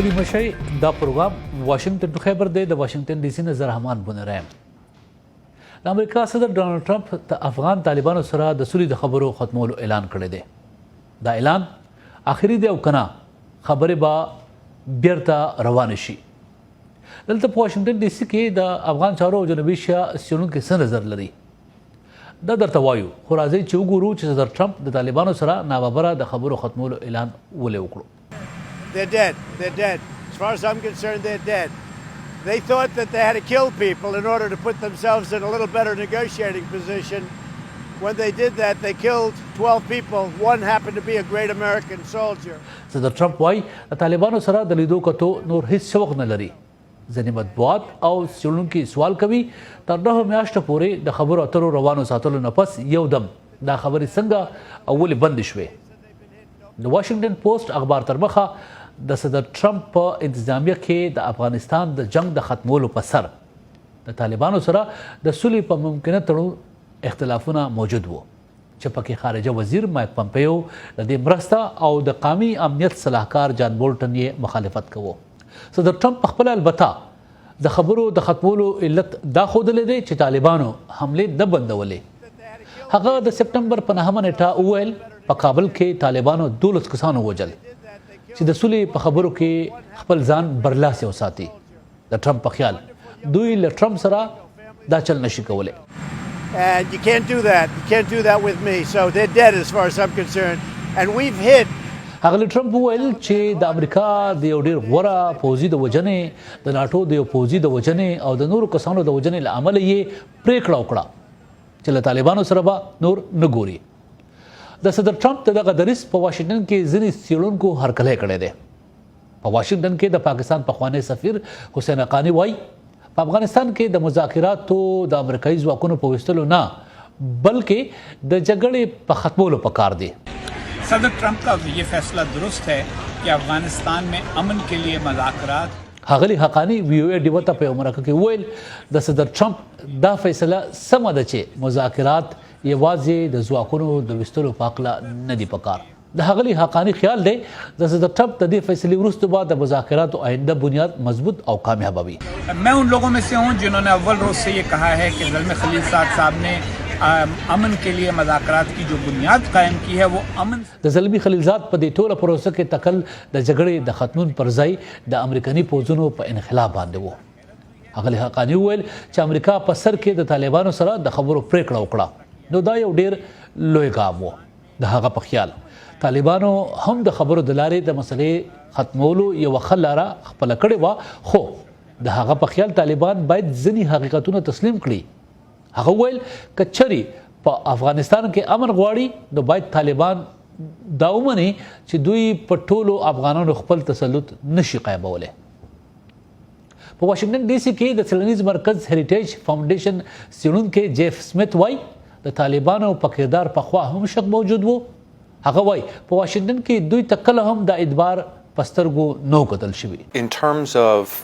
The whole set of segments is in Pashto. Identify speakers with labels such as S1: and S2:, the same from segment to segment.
S1: ستړي مشئ دا پروګرام واشنگټن ټو خبر دی د واشنگټن ډي سي نه زه رحمان بونيري د امریکا صدر ډانلډ ټرمپ د افغان طالبانو سره د سولې د خبرو ختمولو اعلان کړی دی. دا اعلان اخري دی او کنه خبرې به بیرته روانې شي. دلته په واشنگټن ډي سي کې د افغان چارو او جنوبي ایشیا څیړونکي څه نظر لري دا درته وایو، خو راځئ چې وګورو چې صدر ټرمپ د طالبانو سره ناببره د خبرو ختمولو اعلان ولې وکړو.
S2: They're dead. They're dead. As far as I'm concerned, they're dead. They thought that they had to kill people in order to put themselves in a little better negotiating position. When they did that, they killed 12 people. One happened to be a great American soldier.
S1: صدر ټرمپ وایي د طالبانو سره د لیدو کتو نور هیڅ شوق نه لري. ځینې مطبوعات او څیړونکي سوال کوي تر 9 میاشتو پورې د خبرو اترو روانو ساتلو نه پس یو دم دا خبرې څنګه ولې بندې شوې. د واشنگټن پوسټ اخبار تر مخه د صدر ټرمپ په انتظامیه کې د افغانستان د جنگ د ختمولو په سر د طالبانو سره د سولې په ممکنه تړون اختلافونه موجود وو چې پکې خارجه وزیر مایک پمپیو د دې مرسته او د قومي امنیت صلاحکار جان بولټن یې مخالفت کوو. صدر ټرمپ په خپل البته د خبرو د ختمولو علت دا ښودلی دی چې طالبانو حملې نه بندولې. هغه د سپټمبر په 9 نیټه وویل په کابل کې طالبانو 12 کسانو وژل چې د سولې په خبرو کې خپل ځان برلاسي وساتي. د ټرمپ په خیال دوی له ټرمپ سره دا چل نشي کولی.
S2: And you can't do that. You can't do that with me. So they're dead as far as I'm concerned. And we've hit.
S1: هغه ټرمپ وویل چې د امریکا د یو ډېر غوره پوځي د وژنې د ناټو د یو پوځي د وژنې او د نورو کسانو د وژنې له امله یې پریکړه وکړه چې له طالبانو سره به نور نه ګوري. د صدر ټرمپ دغه دریځ په واشنگټن کې ځینې څیړونکو هرکلی کړی دی. په واشنگټن کې د پاکستان پخوانی سفیر حسین حقانی وایي په افغانستان کې د مذاکراتو د امریکایي ځواکونو په ویستلو نه بلکې د جګړې په ختمولو پکار دی.
S3: صدر ٹرمپ کا یہ فیصلہ درست ہے کہ افغانستان میں امن کے لیے مذاکرات.
S1: ښاغلي حقانی وی او ای ډیو ته په مرکه کې ویل د صدر ټرمپ دا فیصله سمه ده چې مذاکرات یوازې د ځواکونو د ویستلو په هکله نه دي پکار. د ښاغلي حقانی خیال دی د صدر ټرمپ د دې فیصلې وروسته به د مذاکراتو آئنده بنیاد مضبوط او کامیاب وي.
S3: میں ان لوگوں میں سے ہوں جنہوں نے اول روز سے یہ کہا ہے کہ زلمے خلیل صاحب نے امن کے لیے مذاکرات کی جو بنیاد قائم کی ہے وہ امن. د زلمی خلیلزاد په دې ټوله پروسه کې تکل د جګړې د ختمون پر ځای د امریکایي پوځونو په انخلا باندې وو. هغه حقانی ویل چې امریکا په سر کې د طالبانو سره د خبرو پریکړه وکړه نو دا یو ډیر لوی ګام و. د هغه په خیال طالبانو هم د خبرو د لارې د مسلې ختمولو یو ښه لاره خپله کړې وه، خو د هغه په خیال طالبان باید ځینې حقیقتونه تسلیم کړي. هغه ویل که چرې په افغانستان کې امن غواړي نو باید طالبان دا ومني چې دوی په ټولو افغانانو خپل تسلط نشي قایمولی. په واشنگټن ډي سي کې د څیړنیز مرکز هریټیج فاونډیشن څیړونکی جیف سمیت وایي د طالبانو په کردار پخوا هم شک موجود و. هغه وایي په واشنګټن کې دوی ته کله هم د اعتبار په سترګو نو کتل شوي.
S4: In terms of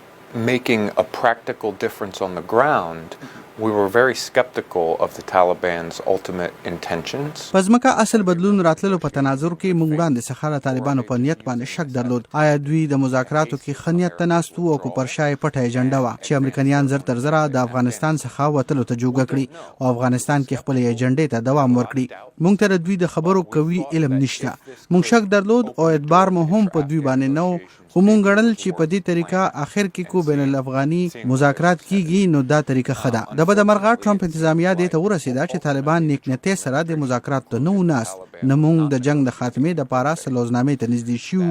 S4: making a practical difference on the ground, we were very skeptical of the Taliban's ultimate intentions.
S5: پزماکه اصل بدلون راتللو په تناظر کې موږ وړاندې څخه طالبانو په نیت باندې شک درلود. آیا دوی د مذاکراتو کې خنیت تناستو او کو پرشای پټه ایجنډا وا چې امریکایان زر تر زره د افغانستان څخه وتلو ته جوګه کړي او افغانستان کې خپل ایجنډې ته دوام ورکړي. موږ ته دوی د خبرو کوي علم نشته. موږ شک درلود او اعتبار مو هم په دوی باندې نو، خو مونږ ګڼل چې په دې طریقه اخر کې کو بین الافغاني مذاکرات کیږي نو دا طریقه ښه ده. د بدمرغه ټرمپ انتظامیه دې ته ورسېده چې طالبان نیکنیتۍ سره د مذاکرات ته نه وناست. نه مونږ د جنگ د خاتمې دپاره سلوزنامې ته نږدې شو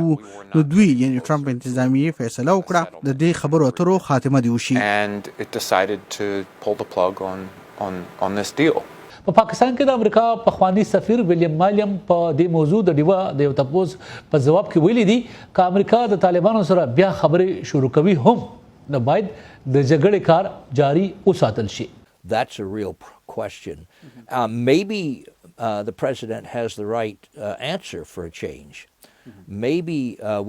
S5: نو دوی یعنې ټرمپ انتظامیې فیصله وکړه د دې خبرو اترو خاتمه دې وشي.
S4: And it decided to pull the plug on this deal.
S1: په پاکستان کې د امریکا پخوانی سفیر ویلیام مالیم په دې موضوع د ډیوه د یو تپوس په جواب کې ویلي دي که امریکا د طالبانو سره بیا خبرې شروع کوي هم نو باید د جګړې کار جاری وساتل شي.
S6: That's a real question. Maybe the president has the right answer for a change. Maybe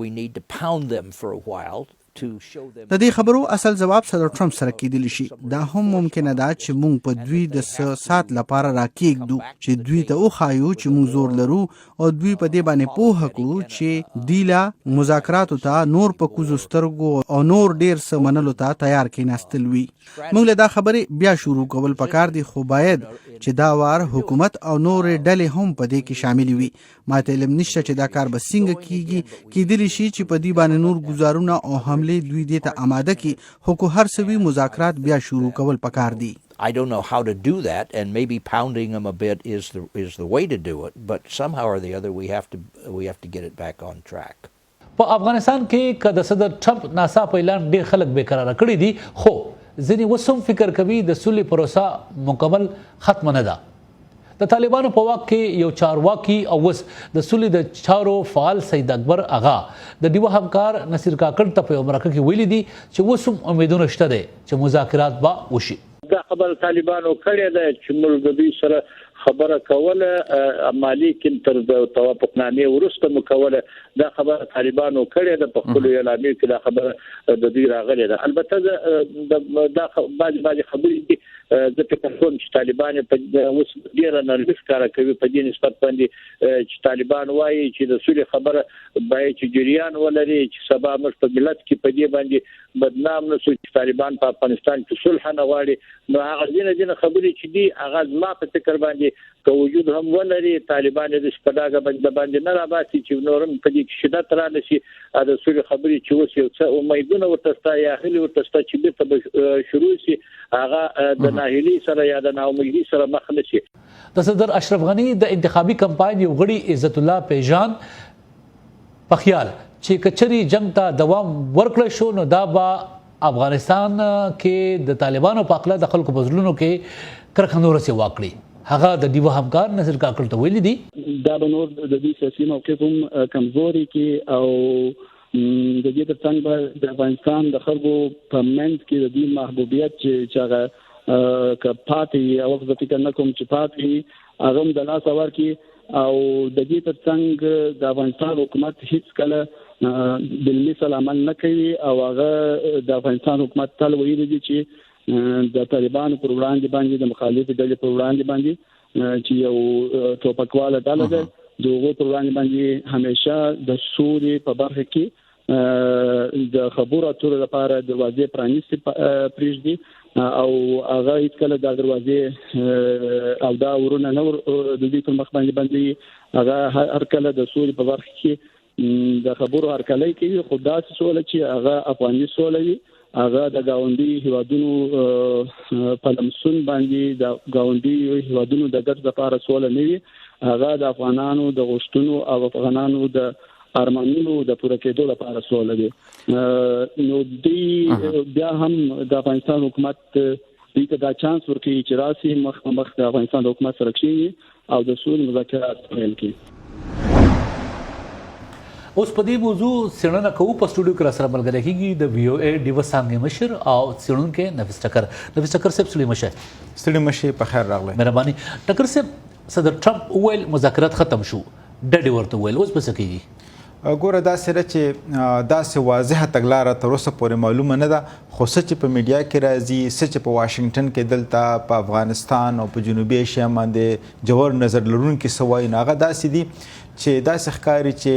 S6: we need to pound them for a while to show them.
S5: د دې خبرو اصل جواب صدر ټرمپ سره کېدلی شي. دا هم ممکنه ده چې موږ په دوی د سات لپاره راکېږدو چې دوی ته وښایو چې موږ زور لرو او دوی په دې باندې پوهه کړو چې دوی له مذاکراتو ته نور په کوزو سترګو او نور ډېر څه منلو ته تیار کېناستل وي. موږ له دا خبرې بیا شروع کول پکار دي، خو باید چې دا وار حکومت او نورې ډلې هم په دې کې شامل وي. ما ته علم نشته چې دا کار به څنګه کیږي. کېدلی شي چې په دې باندې نور ګزارونه او حملې دوی دې ته آماده کړي، خو که هر څه وي مذاکرات بیا شروع کول پکار دي.
S6: I don't know how to do that, and maybe pounding them a bit is the way to do it. But somehow or the other, we have to get it back on track.
S1: په افغانستان کې که د صدر ټرمپ ناڅاپه اعلان ډېر خلک بېقراره کړي دي، خو ځینې اوس هم فکر کوي د سولې پروسه مکمل ختمه نه ده. د طالبانو په واک کې یو چارواکي او اوس د سولې د چارو فعال سید اکبر اغا د ډیوه همکار نصیر کاکړ ته په یو مرکه کې ویلي دي چې اوس هم امیدونه شته دی چې مذاکرات به وشي.
S7: دا خبر طالبانو کړې ده چې موږ د دوی سره خبره کوله، مالیکن تر د توافقنامې وروسته مو کوله. دا خبره طالبانو کړې ده، په خپل اعلانیو کې دا خبره د دوی راغلې ده. البته دا بعضې خبرې دي زه فکر کوم چې طالبان اوس ډېره نرمي ښکاره کوي په دې نسبت باندې چې طالبان وایي چې د سولې خبره باید چې جریان ولري، چې سبا موږ په ملت کې په دې باندې بدنام نه شو چې طالبان په افغانستان کې صلح نه غواړي. نو هغه ځینې خبرې چې دي هغه زما په فکر باندې که وجود هم ولري، طالبان د شپږ باندې نه راباسي چې نورم په دې کې شدت رانه شي. د سولې خبرې چې اوس یو څه امیدونه ورته شته یا هیلې ورته شته چې بیرته به شروع شي، هغه د ناهیلۍ سره یا د ناامیدۍ سره مخ نه شي.
S1: د صدر اشرف غني د انتخابي کمپاین یو غړي عزت الله پیژان په خیال چې کچري جنگ ته دوام ورکړل شو نو دا به افغانستان کې د طالبانو په خپل د خلکو په زړونو کې کرکه نور سي واقعي. هغه د ډیوه همکار نصیر کاکړ ته ویلي دي
S8: دا به نور د دې سیاسي موقف هم کمزوري کې او د دې ترڅنګ به د افغانستان د خلکو په منځ کې د دې محبوبیت چې هغه که پاتې او زه فکر نه کوم چې پاتې هغه هم د لاسه ورکړي او د دې ترڅنګ د افغانستان حکومت هیڅ کله بالمثل عمل نه کوي او هغه د افغانستان حکومت تل ویلي دي چې د طالبانو پر وړاندې باندې د مخالفې ډلې پر وړاندې باندې چې یو ټوپکواله ډله ده د هغو پر وړاندې باندې همیشه د سولې په برخه کې د خبرو اترو لپاره دروازې پرانیستې پرېږدي او هغه هیڅکله دا دروازې او دا ورونه نه د دوی پر مخ باندې هغه هر کله د سولې په برخه کې د خبرو هرکلی کوي، خو داسې سوله چې هغه افغاني سوله وي، هغه د ګاونډي هیوادونو په لمسون باندې د ګاونډي هیوادونو د ګټ لپاره سوله نه وي، هغه د افغانانو د غوښتنو او افغانانو د ارمانونو د پوره کېدو لپاره سوله دي. نو دوی بیا هم د افغانستان حکومت دوی ته دا چانس ورکوي چې راسي مخ د افغانستان د حکومت سره کښېني او د سولې مذاکرات پیل کړي.
S1: اوس په دې موضوع څېړنه کوو. په سټوډیو کې راسره ملګری کېږي د وی او ای ډیوه څانګې مشر او څېړونکی نفیس ټکر. نفیس ټکر صاحب ستړي مشه.
S9: ستړي مشه، په خیر راغلی.
S1: مهرباني. ټکر صاحب صدر ټرمپ وویل مذاکرات ختم شو، ډډې ورته وویل، اوس به څه کېږي؟
S9: ګوره داسې ده چې داسې واضحه تګلاره تر اوسه پورې معلومه نه ده، خو څه چې په میډیا کې راځي، څه چې په واشنګټن کې دلته په افغانستان او په جنوبي ایشیا باندې جوړ نظر لرونکي څه وایي نو هغه داسې دي چې داسې ښکاري چې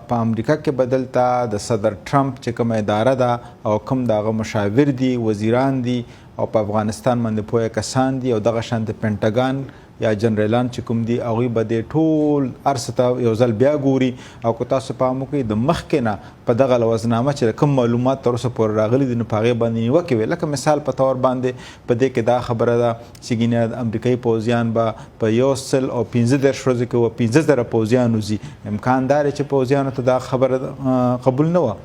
S9: په امریکا کې به دلته د صدر ټرمپ چې کومه اداره ده او کوم د هغه مشاور دي، وزیران دي او په افغانستان باندې پوهه کسان دي او دغه شانته پینټاګان یا جنرالان چې کوم دي هغوی به د ټول ارڅ ته یو ځل بیا ګوري او که تاسو پام وکړئ د مخکې نه په دغه لوظنامه چې کوم معلومات تر اوسه پورې راغلي دي نو په هغې باندې نیوکې وې. لکه مثال په طور باندې په دې کې دا خبره ده چې ګینه امریکایي پوځیان به په 115 ورځو کې و 15,000 پوځیان وځي. امکان دا دی چې پوځیانو ته دا خبره قبول نه وه.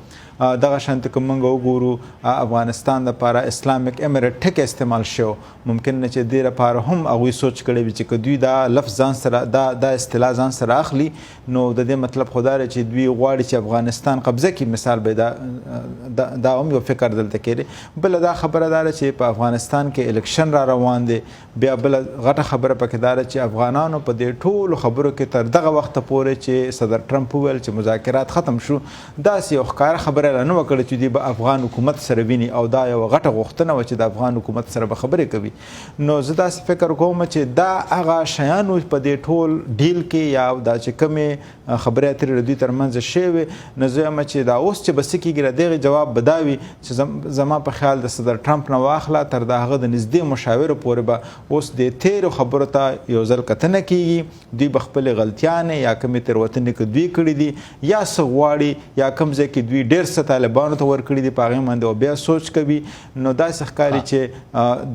S9: دغه شانته که موږ وګورو افغانستان دپاره اسلامیک امریټ ټکی استعمال شو، ممکن نه چې دې لپاره هم هغوی سوچ کړی وي چې که دوی دا لفظ ځان سره دا اصطلاح ځان سره اخلي نو د دې مطلب خو دا دی چې دوی غواړي چې افغانستان قبضه کړي. مثال به دا هم یو فکر دلته کېږي. بله دا خبره دا ده چې په افغانستان کې الیکشن را روان دی. بیا بله غټه خبره پکې دا ده چې افغانانو په دې ټولو خبرو کې تر دغه وخته پورې چې صدر ټرمپ وویل چې مذاکرات ختم شو، داسې یو ښکاره خبره خبره را نه وکړه چې دوی به افغان حکومت سره ویني او دا یوه غټه غوښتنه وه چې د افغان حکومت سره به خبرې کوي. نو زه داسې فکر کوم چې دا هغه شیان په دې ټول ډیل کې یا دا چې کومې خبرې اترې د دوی ترمنځ شوې، نو زه یم چې دا اوس چې به څه کېږي د دغې جواب به دا وي چې زما په خیال د صدر ټرمپ نه واخله تر د هغه د نږدې مشاورو پورې به اوس د تیرو خبرو ته یو ځل کتنه کېږي، دوی به خپلې غلطیانې یا کومې تېروتنې که دوی کړي دي یا څه غواړي یا کوم ځای کې دوی ډېر څه طالبانو ته ورکړي دي په هغې باندې او بیا سوچ کوي. نو داسې ښکاري چې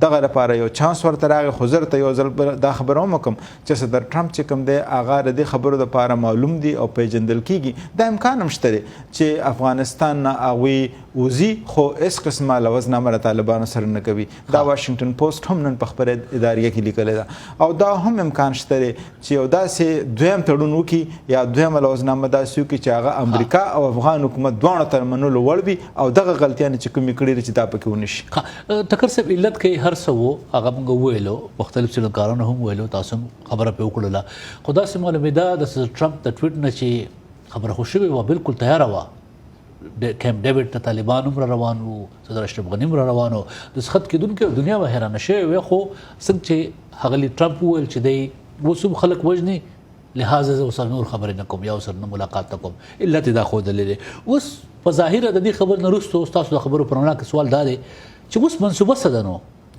S9: دغه لپاره یو چانس ورته راغی. خو زه ته یو ځل دا خبره هم وکړم چې صدر ټرمپ چې کوم دی هغه د دې خبرو دپاره معلوم دي او پیژندل کېږي. دا امکان هم شته دی چې افغانستان نه هغوی وځي خو هېڅ قسمه لوظنامه له طالبانو سره نه کوي. دا واشنګټن پوسټ هم نن په خپره اداریه کې لیکلی ده. او دا هم امکان شته دی چې یو داسې دویم تړون وکړي یا دویمه لوظنامه داسې وکړي چې هغه امریکا او افغان حکومت دواړو ته منلو وړ وي او دغه غلطیانې چې کومې کړي دي چې دا پکې ونه شي.
S1: ټکر صاحب علت کې هر څه و هغه موږ وویلو، مختلف څېړنکارانو هم ویلو، تاسو هم خبره پرې وکړله. خو داسې معلومېده د صدر ټرمپ د ټویټ نه چې خبره خو شوې وه بالکل تیاره وه، کیمپ ډیوډ ته طالبان هم را روان وو، صدر اشرف غني هم را روان وو، د سخت کېدونکې دنیا به حیرانه شوې وې. خو څنګه چې ښاغلي ټرمپ وویل چې دی اوس هم خلک وژني لهذا زه ورسره نور خبرې نه کوم یا ورسره نه ملاقات نه کوم، علت یې دا ښودلی دی. اوس په ظاهره د دې خبر نه وروسته ستاسو د خبرو پر وړاندې کې سوال دا دی چې اوس منصوبه څه ده؟ نو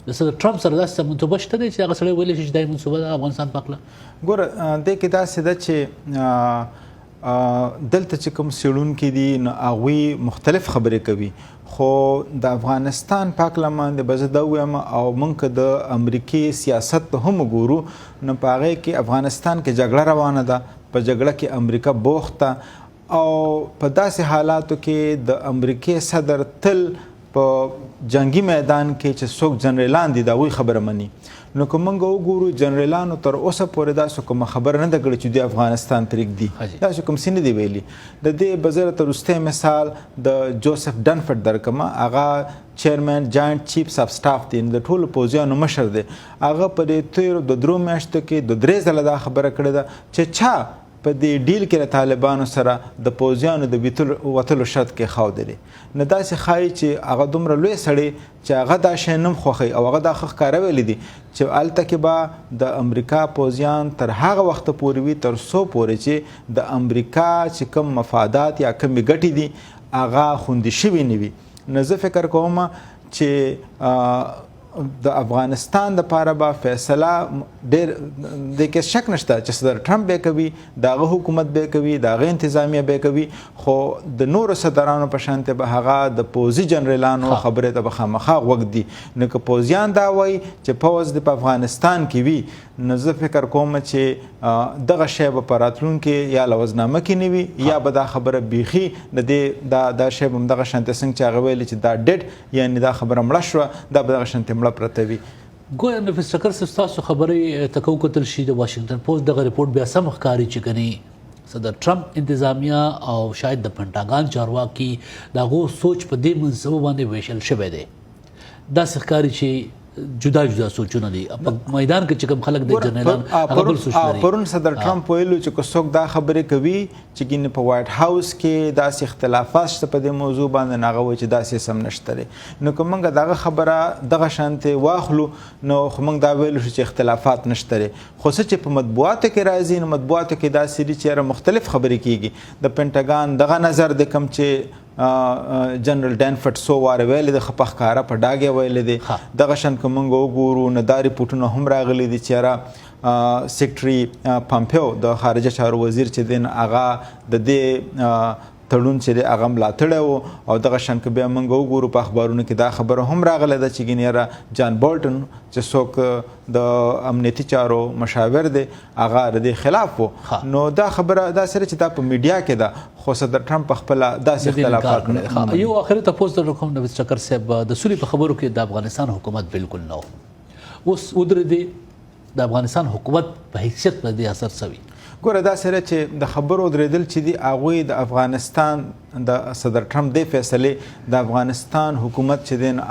S1: د صدر ټرمپ سره داسې منصوبه شته دی چې هغه سړی ویلی شي چې دا منصوبه ده افغانستان په هکله؟
S9: ګوره دې کې داسې ده چې دلته چې کوم څیړونکي دي نو هغوی مختلف خبرې کوي، خو د افغانستان په هکله باندې به زه دا ووایم او موږ که د امریکې سیاست ته هم وګورو نو په هغې کې افغانستان کې جګړه روانه ده، په جګړه کې امریکا بوخت ده او په داسې حالاتو کې د امریکې صدر تل په جنگي میدان کې چې څوک جنرالان دي د هغوی خبره مني. نو که موږ وګورو جنرالانو تر اوسه پورې داسې کومه خبره نه ده کړې چې دوی افغانستان پرېږدي، داسې کوم څه نه دي ویلي. د دې به زه راته وروستی مثال د جوزف ډنفرډ درکړم، هغه چیرمن جاینټ چیفس اف سټاف دی، د ټولو پوځیانو مشر دی. هغه په دې تېرو د 3 میاشتو کې د 3 ځله دا خبره کړې ده چې چا په دې ډیل کې له طالبانو سره د پوځیانو د وتلو شرط کې ښودلی. نو داسې ښایي چې هغه دومره لوی سړی چې هغه دا شی نه خوښوي او هغه دا ښه ښکاره ویلی دي چې هلته کې به د امریکا پوځیان تر هغه وخته پورې وي تر څو پورې چې د امریکا چې کوم مفادات یا کومې ګټې دي هغه خوندي شوي نه وي. نو زه فکر کوم چې د افغانستان دپاره به فیصله ډېر دې کې شک نشته چې صدر ټرمپ به کوي، د هغه حکومت به کوي، د هغه انتظامیه به کوي، خو د نورو صدرانو په شانتې به هغه د پوځي جنرالانو خبرې ته به خامخا غوږ دي. نو که پوځیان دا وایي چې پوځ د په افغانستان کې وي نو زه فکر کوم چې دغه شی به په راتلونکي یا لوظنامه کې نه وي یا به دا خبره بیخي د دې دا شی به همدغه شانتې څنګه چې هغه ویلي چې دا ډېډ یعنې دا خبره مړه شوه دا به دغه شانتې پرته وي.
S1: ګویا نفیس ټکر صاحب ستاسو خبرې ته که وکتل شي د واشنګټن پوسټ دغه رپورټ بیا سم ښکاري چې کني صدر ټرمپ انتظامیه او شاید د پنټاګان چارواکي د هغو سوچ په دې منصوبه باندې ویشل شوی دی. داسې ښکاري چې جدا جدا سوچونه دي په میدان کې چې کوم خلک د جنرالان هغه بل سوچ لري.
S9: پرون صدر ټرمپ ویلو چې که څوک دا خبرې کوي چې ګینې په وایټ هاوس کې داسې اختلافات شته په دې موضوع باندې نو هغه وایي چې داسې سم نشته دی. نو که موږ دغه خبره دغه شانتې واخلو نو خو موږ دا ویلو چې اختلافات نشته دی، خو څه چې په مطبوعاتو کې راځي نو مطبوعاتو کې داسې دي چې مختلف خبرې کېږي. د پنټاګان دغه نظر دی کوم چې جنرال ډانفرډ څو واره ویلی دی ښه په ښکاره په ډاګ یې ویلی دی. دغه شان که موږ وګورو نو دا ریپورټونه هم راغلي دي چې یاره سیکټري پامپیو د خارجه چارو وزیر چې دی هغه د دې تړون چې دی هغه ملاتړی و او دغه شان که بیا موږ وګورو په اخبارونو کې دا خبره هم راغلی ده چې ګینې یاره جان بولټن چې څوک د امنیتي چارو مشاور دی هغه د دې خلاف و. نو دا خبره دا سره چې دا په میډیا کې ده خو صدر ټرمپ په خپله داسې اختلافات نه.
S1: یو آخري تپوس در کوم نویس ټکر صاحب د سولې په خبرو کې د افغانستان حکومت بالکل نه و، اوس ودرېدې د افغانستان حکومت په حیثیت په دې اثر څه وي؟
S9: ګوره دا سره چې د خبرو درېدل چې دي هغوی د افغانستان د صدر ټرمپ دې فیصلې د افغانستان حکومت چې دی نو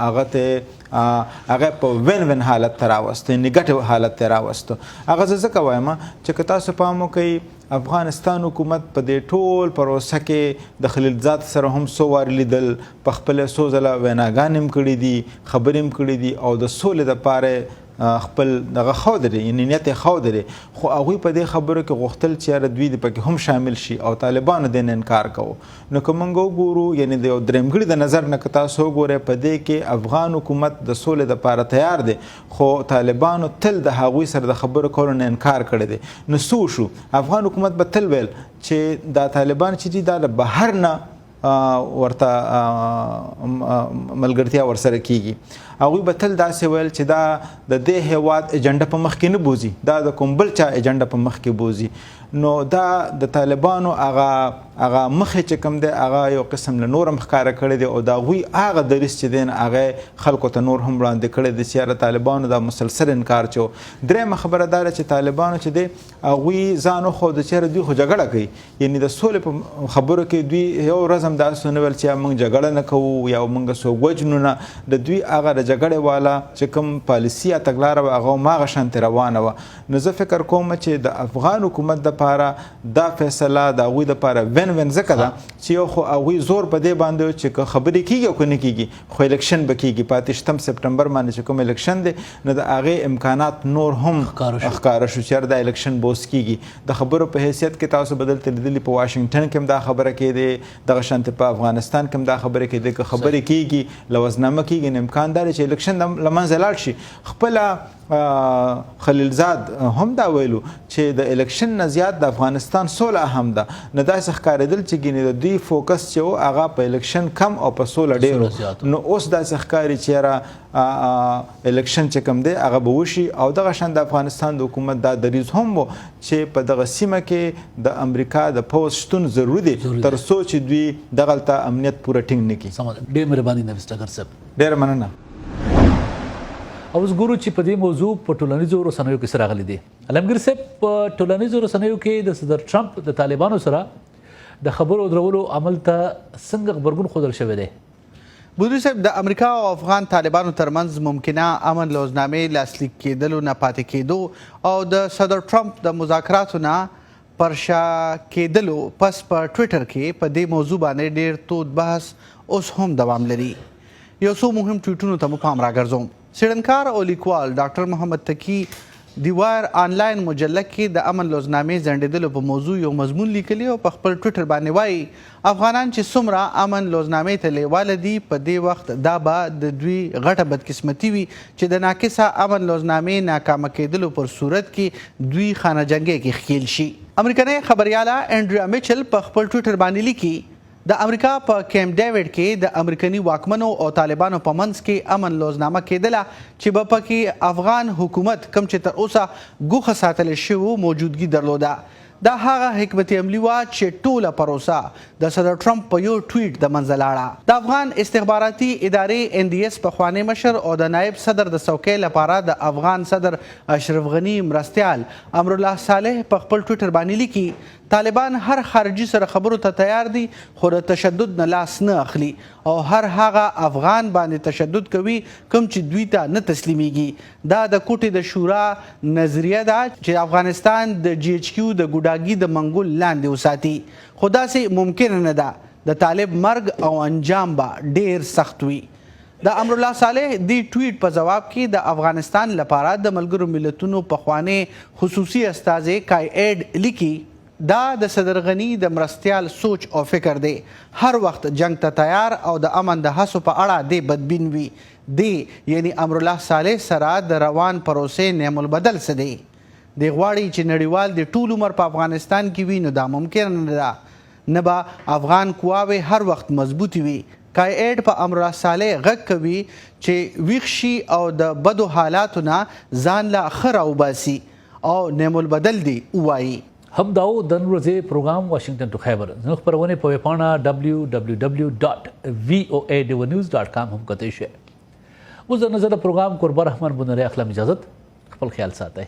S9: هغه په وین وین حالت ته راوسته نیګټیو حالت ته راوسته. هغه زه ځکه وایم چې که تاسو پام وکئ افغانستان حکومت په دې ټول پروسه کې د خلیلزاد سره هم څو وارې لیدل، په خپله څو ځله ویناګانې هم کړي دي، خبرې هم کړي دي او د سولې دپاره خپل دغه ښودرې یعنې نیت یې ښودرې، خو هغوی په دې خبرو کې غوښتل چې یاره دوی د پکې هم شامل شي او طالبانو دې نه انکار کوو. نو که موږ وګورو یعنې د یو درېمګړي د نظر نه که تاسو وګورئ په دې کې افغان حکومت د سولې دپاره تیار دی، خو طالبانو تل د هغوی سره د خبرو کولو نه انکار کړی دی. نو څه وشو؟ افغان حکومت به تل ویل چې دا طالبان چې دي دا د بهر نه ورته ملګرتیا ورسره کیږي. هغوی به تل داسې ویل چې دا د دې هیواد ایجنډه په مخ کې نه بوځي، دا د کوم بل چا ایجنډه په مخ کې بوځي. نو دا د طالبانو هغه مخې چې کوم دی هغه یو قسم له نور هم ښکاره کړی دی او د هغوی هغه دریځ چې دی نو هغه خلکو ته نور هم وړاندې کړی دی چې یاره طالبانو دا مسلسل انکار چې و. درېیمه خبره دا ده چې طالبانو چې دی هغوی ځان وښوده چې یاره دوی خو جګړه کوي، یعنې د سولې په خبرو کې دوی یو ورځ هم داسې ونه ویل چې یا موږ جګړه نه کوو یا موږ څوک وجنو نه. د دوی هغه د جګړې والا چې کوم پالیسي یا تګلاره وه هغه هماغه شانتې روانه وه. نو زه فکر کوم چې د افغان حکومت دپاره دا فیصله د هغوی دپاره وین وین ځکه ده چې یو خو هغوی زور په دې باندې چې که خبرې کېږي او که نه کېږي خو الیکشن به کېږي په 28 سپټمبر باندې چې کوم الیکشن دی نو د هغې امکانات نور هم ښکاره شو چې یاره دا الیکشن به اوس کېږي. د خبرو په حیثیت کې تاسو به دلته لیدلي په واشنګټن کې هم دا خبره کېدې، دغه شانتې په افغانستان کې هم دا خبرې کېدې که خبرې کېږي لوزنامه کېږي نو امکان دا دی چې الیکشن له منځه لاړ شي. خپله خلیلزاد هم دا ویلو چې د الیکشن نه زیات د افغانستان سوله اهم ده. نو داسې ښکارېدل چې ګینې د دوی فوکس چې و هغه په الیکشن کم او په سوله ډېر و. نو اوس داسې ښکاري چې یاره الیکشن چې کم دی هغه به وشي او دغه شان د افغانستان د حکومت دا دریځ هم و چې په دغه سیمه کې د امریکا د پوځ شتون ضروري دی تر څو چې دوی دغلته امنیت پوره ټینګ نه کړي.
S1: ډېر مهرباني نویس ټګر صاحب.
S9: ډېره مننه.
S1: اوس ګورو چې په دې موضوع په ټولنیزو رسنیو کې څه راغلي دي. علمګیر صاحب په ټولنیزو رسنیو کې د صدر ټرمپ د طالبانو سره د خبرو درولو عمل ته څنګه غبرګون ښودل شوی دی؟
S5: بونيري صاحب د امریکا او افغان طالبانو ترمنځ ممکنه امن لوزنامې لاسلیک کېدلو نه پاتې کېدو او د صدر ټرمپ د مذاکراتو نه پرشا کېدلو پس په ټویټر کې په دې موضوع باندې ډېر تود بحث اوس هم دوام لري. یو څو مهم ټویټونو ته مو پام راګرځوم. څېړنکار او لیکوال ډاکټر محمد تقي د وایر آنلاین مجله کې د امن لوزنامې ځنډېدلو په موضوع یو مضمون لیکلی او په خپل ټویټر باندې وایي افغانان چې څومره امن لوزنامې ته لیواله دي په دې وخت دا به د دوی غټه بدقسمتي وي چې د ناقصه امن لوزنامې ناکامه کېدلو پر صورت کې دوی خانه جنګۍ کې ښکیل شي. امریکنۍ خبریاله انډریا میچل په خپل ټویټر باندې لیکي د امریکا په کیمپ ډیوډ کې د امریکني واکمنو او طالبانو په منځ کې امن لوزنامه کېدله چې به پکې افغان حکومت کوم چې تر اوسه ګوښه ساتل شوي موجودګي درلوده. دا هغه حکمت عملي وه چې ټوله پروسه د صدر ټرمپ په یو ټویټ د منځه لاړه. د افغان استخباراتي ادارې NDS پخوانی مشر او د نایب صدر د څوکۍ لپاره د افغان صدر اشرف غني مرستیال امرالله صالح په خپل ټویټر باندې لیکي طالبان هر خارجي سره خبرو ته تیار دي خو د تشدد نه لاس نه اخلي او هر هغه افغان باندې تشدد کوي کوم چې دوی ته نه تسلیمیږي. دا د کوټې د شورا نظریه ده چې افغانستان د GHQ د ګوډاګي د منګول لاندې وساتي خو داسې ممکن نه ده. د طالب مرګ او انجام به ډیر سخت وي. د امرالله صالح دې ټویټ په جواب کې د افغانستان لپاره د ملګرو ملتونو پخوانی خصوصي استازی کایډ لیکي دا د صدر غني د مرستیال سوچ او فکر دی. هر وخت جنگ ته تیار او د امن د هڅو په اړه دی بدبین وي. دی یعنی امرالله صالح سره د روان پروسې نعم البدل څه دی. دی غواړي چې نړیوال د ټول عمر په افغانستان کې وي نو دا ممکن نه ده. نه به افغان قواوې هر وخت مضبوطې وي. کایډ په امرالله صالح غږ کوي چې ویښ شي او د بدو حالاتو نه ځان له ښه راوباسي او نعم البدل دی ووایي.
S1: هم داو د نن ورځې پروګرام واشنګټن ټو خیبر زموږ خپرونې په ویبپاڼه www.voanews.com هم کتلی شئ. اوس د نظر پروګرام کوربه رحمان بونيري اخلم اجازت. خپل خیال ساتئ.